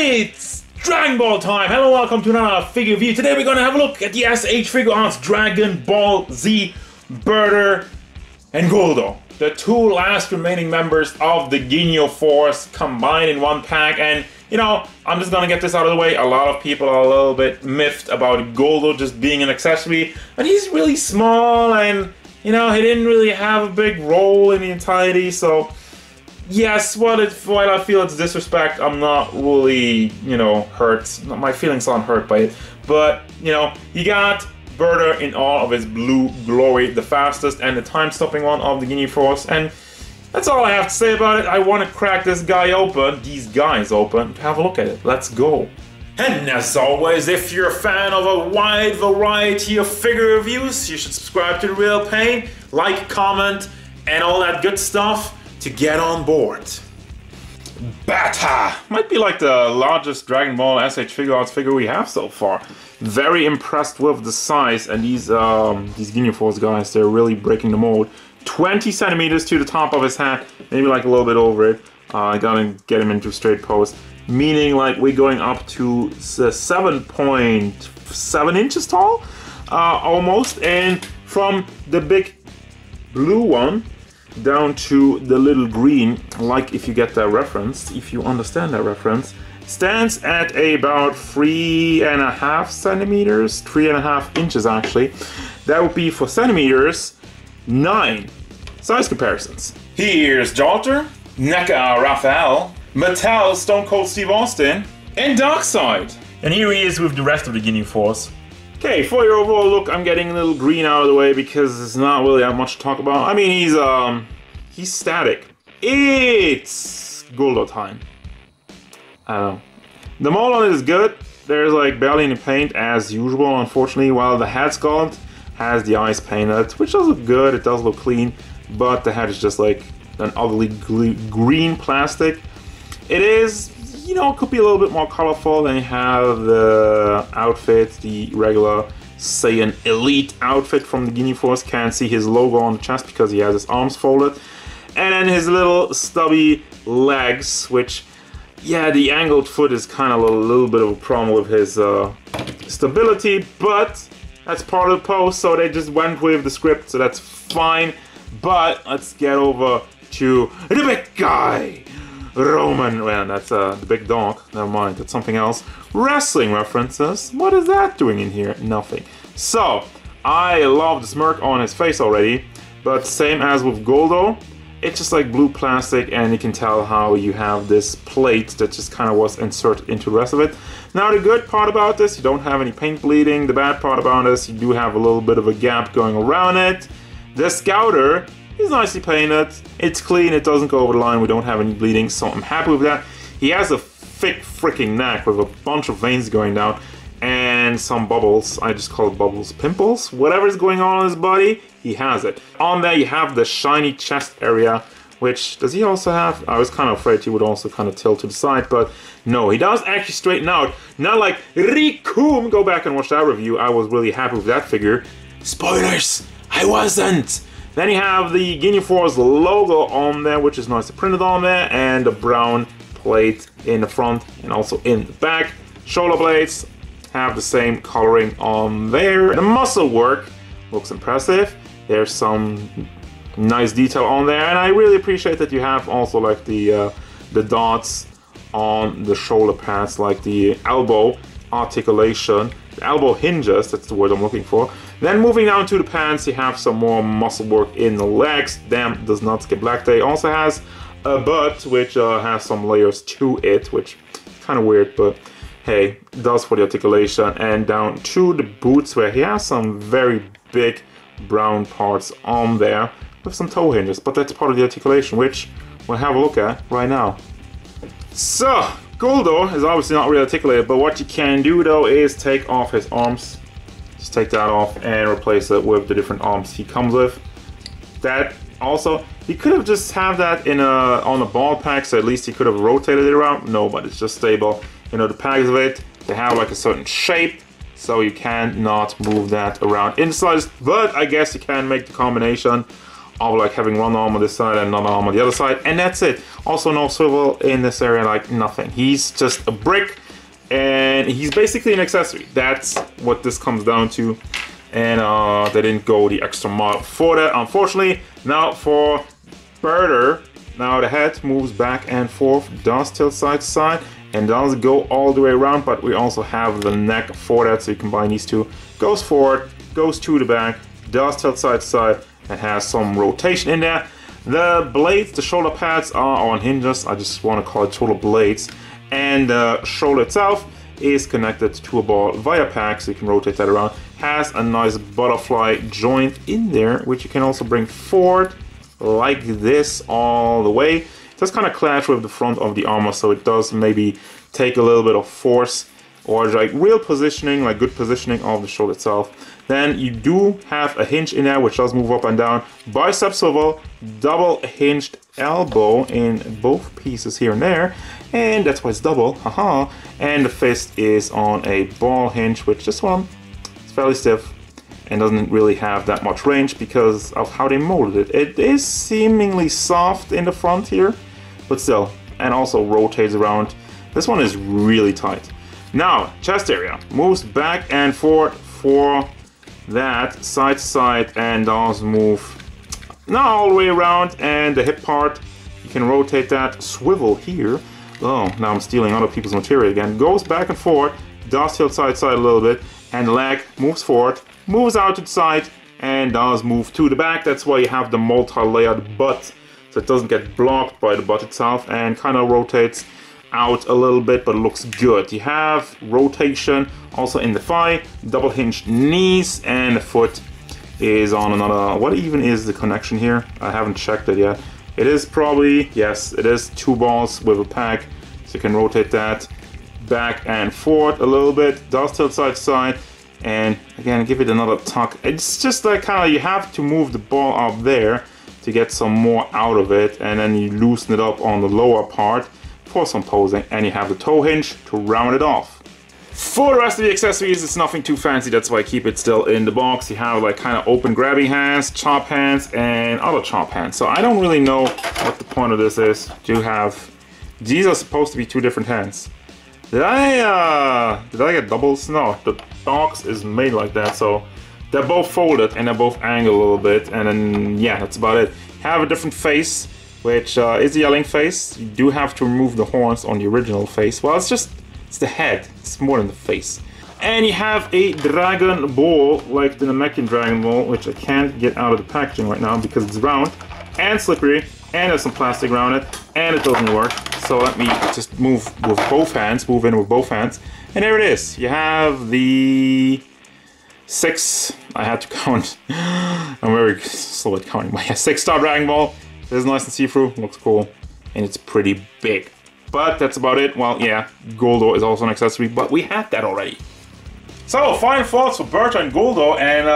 It's Dragon Ball time! Hello, welcome to another figure review. Today we're going to have a look at the S.H.Figuarts Dragon Ball Z Burter and Guldo. The two last remaining members of the Ginyu Force combined in one pack. And, you know, I'm just going to get this out of the way. A lot of people are a little bit miffed about Guldo just being an accessory. But he's really small and, you know, he didn't really have a big role in the entirety, so... Yes, while I feel it's disrespect, I'm not really, you know, hurt. My feelings aren't hurt by it. But, you know, you got Burter in all of his blue glory, the fastest and the time-stopping one of the Ginyu Force. And that's all I have to say about it. I want to crack this guy open, these guys open, to have a look at it. Let's go. And as always, if you're a fan of a wide variety of figure reviews, you should subscribe to The Real Payne, like, comment, and all that good stuff to get on board. Bata! Might be like the largest Dragon Ball S.H.Figuarts figure we have so far. Very impressed with the size, and these Ginyu Force guys, they're really breaking the mold. 20 centimeters to the top of his hat, maybe like a little bit over it. I gotta get him into straight pose, meaning like we're going up to 7.7 inches tall, almost. And from the big blue one down to the little green, like if you get that reference, if you understand that reference, stands at about 3.5 centimeters, 3.5 inches actually. That would be for centimeters, 9 size comparisons. Here's Jalter, NECA Raphael, Mattel Stone Cold Steve Austin, and Darkseid. And here he is with the rest of the Ginyu Force. Okay, for your overall look, I'm getting a little green out of the way because there's not really that much to talk about. I mean, he's static. It's Guldo time. I don't know. The mold on it is good. There's like barely any paint as usual, unfortunately, while the head sculpt has the eyes painted, which does look good, it does look clean, but the head is just like an ugly green plastic. It is, you know, it could be a little bit more colorful. Then you have the outfit, the regular Saiyan Elite outfit from the Ginyu Force. Can't see his logo on the chest because he has his arms folded. And then his little stubby legs, which, yeah, the angled foot is kind of a little bit of a problem with his stability, but that's part of the pose, so they just went with the script, so that's fine. But let's get over to the big guy. Roman, well, that's the big dog, never mind, that's something else. Wrestling references, what is that doing in here? Nothing. So, I love the smirk on his face already, but same as with Guldo, it's just like blue plastic, and you can tell how you have this plate that just kind of was inserted into the rest of it. Now the good part about this, you don't have any paint bleeding. The bad part about this, you do have a little bit of a gap going around it. The Scouter is nicely painted, it's clean, it doesn't go over the line, we don't have any bleeding, so I'm happy with that. He has a thick freaking neck with a bunch of veins going down and some bubbles. I just call it bubbles, pimples, whatever's going on in his body, he has it. On there you have the shiny chest area, which, does he also have? I was kind of afraid he would also kind of tilt to the side, but no, he does actually straighten out. Not like Rikum, go back and watch that review, I was really happy with that figure. Spoilers, I wasn't! Then you have the Ginyu Force logo on there, which is nicely printed on there, and the brown plate in the front and also in the back. Shoulder blades have the same coloring on there. The muscle work looks impressive. There's some nice detail on there, and I really appreciate that you have also like the dots on the shoulder pads, like the elbow articulation, the elbow hinges, that's the word I'm looking for. Then moving down to the pants, you have some more muscle work in the legs. Damn, does not skip leg day. Also has a butt, which has some layers to it, which is kind of weird, but hey, it does for the articulation. And down to the boots, where he has some very big brown parts on there with some toe hinges, but that's part of the articulation, which we'll have a look at right now. So, Guldo is obviously not really articulated, but what you can do though is take off his arms. Just take that off and replace it with the different arms he comes with. That also, he could have just have that in on a ball pack, so at least he could have rotated it around. No, but it's just stable. You know, the packs of it, they have like a certain shape, so you cannot move that around in the slightest. But I guess you can make the combination of like having one arm on this side and another arm on the other side, and that's it. Also no swivel in this area, like nothing. He's just a brick, and he's basically an accessory. That's what this comes down to. And they didn't go the extra mile for that, unfortunately. Now for Burter, now the head moves back and forth, does tilt side to side, and does go all the way around, but we also have the neck for that, so you combine these two. Goes forward, goes to the back, does tilt side to side, and has some rotation in there. The blades, the shoulder pads are on hinges. I just want to call it total blades. And the shoulder itself is connected to a ball via pack, so you can rotate that around. Has a nice butterfly joint in there, which you can also bring forward like this all the way. It does kind of clash with the front of the armor, so it does maybe take a little bit of force or like real positioning, like good positioning of the shoulder itself. Then you do have a hinge in there, which does move up and down. Bicep swivel, double hinged elbow in both pieces here and there, and that's why it's double, haha. And the fist is on a ball hinge, which this one is fairly stiff and doesn't really have that much range because of how they molded it. It is seemingly soft in the front here, but still, and also rotates around. This one is really tight. Now, chest area moves back and forth for that side to side and does move not all the way around, and the hip part, you can rotate that, swivel here. Oh, now I'm stealing other people's material again. Goes back and forth, does tilt side to side a little bit, and the leg moves forward, moves out to the side, and does move to the back. That's why you have the multi-layered butt, so it doesn't get blocked by the butt itself, and kind of rotates out a little bit, but it looks good. You have rotation also in the thigh, double hinged knees, and the foot is on another. What even is the connection here? I haven't checked it yet. It is probably, yes, it is 2 balls with a pack, so you can rotate that back and forth a little bit. Does tilt side to side, and again give it another tuck. It's just like kind of, you have to move the ball up there to get some more out of it, and then you loosen it up on the lower part for some posing, and you have the toe hinge to round it off. For the rest of the accessories, it's nothing too fancy, that's why I keep it still in the box. You have like kind of open grabbing hands, chop hands, and other chop hands. So I don't really know what the point of this is. These are supposed to be 2 different hands. Did I get doubles? No, the box is made like that, so they're both folded and they're both angled a little bit, and then yeah, that's about it. Have a different face, which is the yelling face. You do have to remove the horns on the original face. Well, it's the head, it's more than the face. And you have a Dragon Ball, like the Namekian Dragon Ball, which I can't get out of the packaging right now because it's round and slippery, and there's some plastic around it, and it doesn't work. So let me just move with both hands, move in with both hands, and there it is. You have the 6, I had to count, I'm very slow at counting, but yeah, 6-star Dragon Ball. It is nice and see-through, looks cool, and it's pretty big. But that's about it. Well, yeah, Guldo is also an accessory, but we had that already. So, final thoughts for Burter and Guldo, and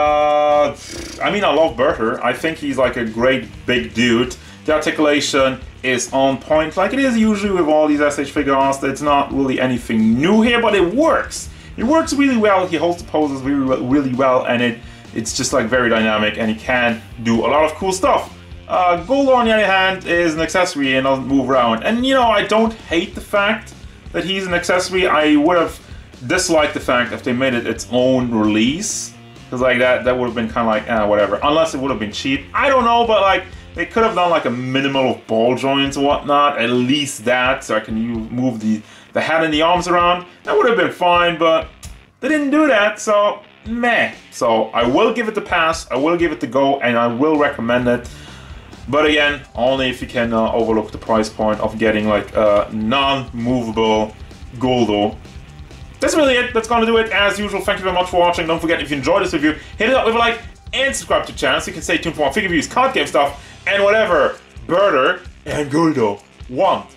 I mean, I love Burter. I think he's like a great big dude. The articulation is on point, like it is usually with all these S.H.Figuarts. It's not really anything new here, but it works. It works really well. He holds the poses really well, and it's just like very dynamic, and he can do a lot of cool stuff. Guldo, on the other hand, is an accessory and doesn't move around. And you know, I don't hate the fact that he's an accessory. I would have disliked the fact if they made it its own release, because like that would have been kind of like whatever. Unless it would have been cheap. I don't know, but like they could have done like a minimal of ball joints and whatnot. At least that, so I can move the head and the arms around. That would have been fine, but they didn't do that, so meh. So I will give it the pass. I will give it the go, and I will recommend it. But again, only if you can overlook the price point of getting like a non-movable Guldo. That's really it. That's gonna do it. As usual, thank you very much for watching. Don't forget, if you enjoyed this review, hit it up with a like and subscribe to the channel so you can stay tuned for more figure reviews, card game stuff, and whatever Burter and Guldo want.